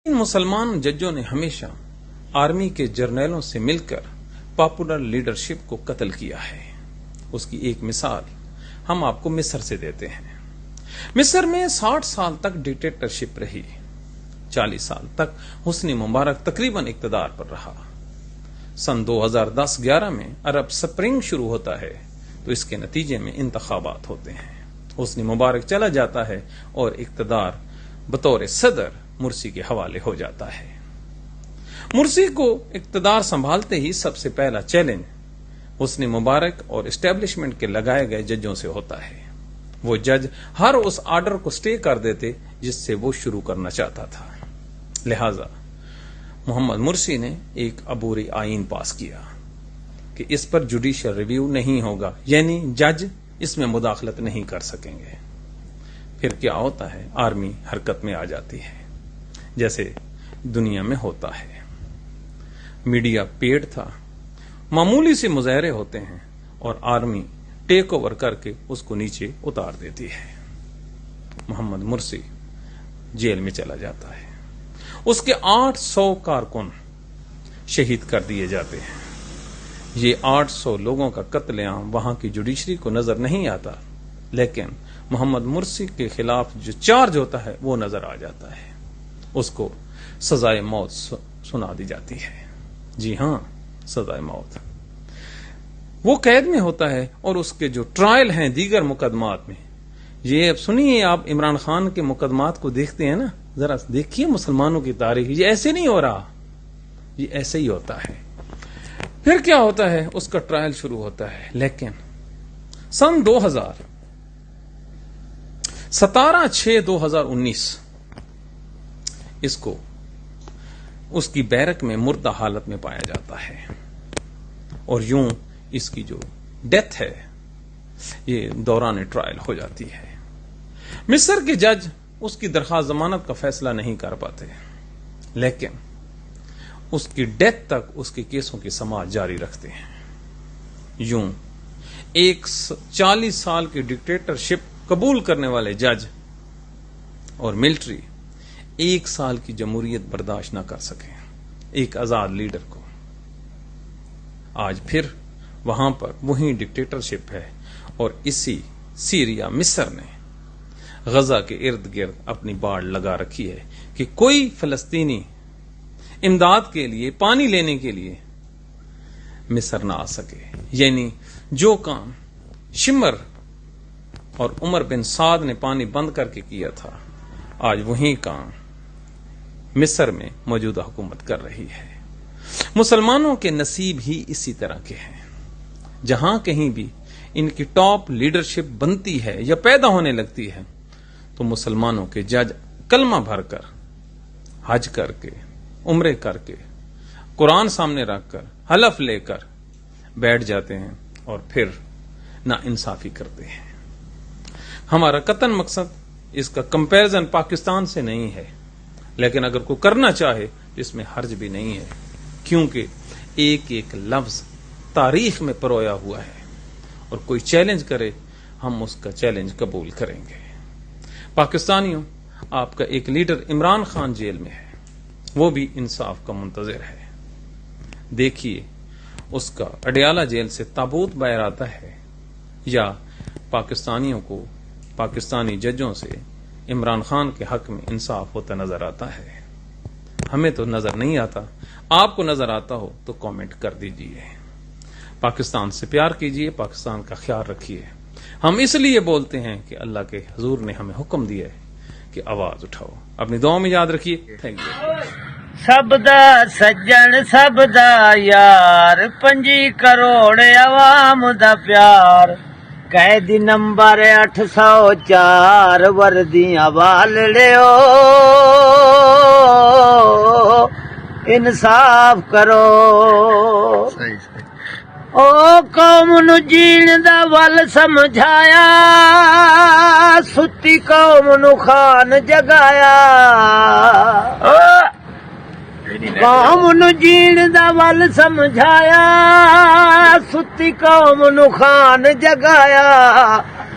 ان مسلمان ججوں نے ہمیشہ آرمی کے جرنیلوں سے مل کر پاپولر لیڈرشپ کو قتل کیا ہے۔ اس کی ایک مثال ہم آپ کو مصر سے دیتے ہیں۔ مصر میں 60 سال تک ڈکٹیٹرشپ رہی، 40 سال تک حسنی مبارک تقریباً اقتدار پر رہا۔ سن 2010-11 میں عرب سپرنگ شروع ہوتا ہے تو اس کے نتیجے میں انتخابات ہوتے ہیں۔ حسنی مبارک چلا جاتا ہے اور اقتدار بطور صدر مرسی کے حوالے ہو جاتا ہے۔ مرسی کو اقتدار سنبھالتے ہی سب سے پہلا چیلنج حسنی مبارک اور اسٹیبلشمنٹ کے لگائے گئے ججوں سے ہوتا ہے۔ وہ جج ہر اس آرڈر کو سٹے کر دیتے جس سے وہ شروع کرنا چاہتا تھا۔ لہذا محمد مرسی نے ایک عبوری آئین پاس کیا کہ اس پر جوڈیشل ریویو نہیں ہوگا، یعنی جج اس میں مداخلت نہیں کر سکیں گے۔ پھر کیا ہوتا ہے؟ آرمی حرکت میں آ جاتی ہے، جیسے دنیا میں ہوتا ہے۔ میڈیا پیڑ تھا، معمولی سے مظاہرے ہوتے ہیں اور آرمی ٹیک اوور کر کے اس کو نیچے اتار دیتی ہے۔ محمد مرسی جیل میں چلا جاتا ہے، اس کے 800 کارکن شہید کر دیے جاتے ہیں۔ یہ 800 لوگوں کا قتل عام وہاں کی جوڈیشری کو نظر نہیں آتا، لیکن محمد مرسی کے خلاف جو چارج ہوتا ہے وہ نظر آ جاتا ہے۔ اس کو سزائے موت سنا دی جاتی ہے۔ جی ہاں، سزائے موت۔ وہ قید میں ہوتا ہے اور اس کے جو ٹرائل ہیں دیگر مقدمات میں، یہ اب سنیے، آپ عمران خان کے مقدمات کو دیکھتے ہیں نا، ذرا دیکھیے مسلمانوں کی تاریخ، یہ ایسے نہیں ہو رہا، یہ ایسے ہی ہوتا ہے۔ پھر کیا ہوتا ہے؟ اس کا ٹرائل شروع ہوتا ہے، لیکن سن 17/6/2019 اس کو اس کی بیرک میں مردہ حالت میں پایا جاتا ہے، اور یوں اس کی جو ڈیتھ ہے یہ دوران ٹرائل ہو جاتی ہے۔ مصر کے جج اس کی درخواست ضمانت کا فیصلہ نہیں کر پاتے، لیکن اس کی ڈیتھ تک اس کے کیسوں کی سماعت جاری رکھتے ہیں۔ یوں ایک 40 سال کی ڈکٹیٹرشپ قبول کرنے والے جج اور ملٹری 1 سال کی جمہوریت برداشت نہ کر سکے ایک آزاد لیڈر کو۔ آج پھر وہاں پر وہی ڈکٹیٹرشپ ہے، اور اسی سیریا مصر نے غزہ کے ارد گرد اپنی باڑ لگا رکھی ہے کہ کوئی فلسطینی امداد کے لیے، پانی لینے کے لیے مصر نہ آ سکے۔ یعنی جو کام شمر اور عمر بن سعد نے پانی بند کر کے کیا تھا، آج وہی کام مصر میں موجودہ حکومت کر رہی ہے۔ مسلمانوں کے نصیب ہی اسی طرح کے ہیں۔ جہاں کہیں بھی ان کی ٹاپ لیڈرشپ بنتی ہے یا پیدا ہونے لگتی ہے تو مسلمانوں کے جج کلمہ بھر کر، حج کر کے، عمرے کر کے، قرآن سامنے رکھ کر، حلف لے کر بیٹھ جاتے ہیں اور پھر نا انصافی کرتے ہیں۔ ہمارا قطعاً مقصد اس کا کمپیرزن پاکستان سے نہیں ہے، لیکن اگر کوئی کرنا چاہے تو اس میں حرج بھی نہیں ہے، کیونکہ ایک ایک لفظ تاریخ میں پرویا ہوا ہے، اور کوئی چیلنج کرے ہم اس کا چیلنج قبول کریں گے۔ پاکستانیوں، آپ کا ایک لیڈر عمران خان جیل میں ہے، وہ بھی انصاف کا منتظر ہے۔ دیکھیے اس کا اڈیالہ جیل سے تابوت باہر آتا ہے، یا پاکستانیوں کو پاکستانی ججوں سے عمران خان کے حق میں انصاف ہوتا نظر آتا ہے۔ ہمیں تو نظر نہیں آتا، آپ کو نظر آتا ہو تو کامنٹ کر دیجئے۔ پاکستان سے پیار کیجئے، پاکستان کا خیال رکھیے۔ ہم اس لیے بولتے ہیں کہ اللہ کے حضور نے ہمیں حکم دیا ہے کہ آواز اٹھاؤ۔ اپنی دعاؤں میں یاد رکھیے۔ Thank you. سب دا سجن سب دا یار، 5 کروڑ عوام دا پیار، قیدی نمبر 804 وردیاں والڑیو، انصاف کرو۔ او قوم نو جین دا ول سمجھایا، ستی قوم نو خان جگایا۔ قوم نو جین دا ول سمجھایا، ستی قوم نو خان جگایا۔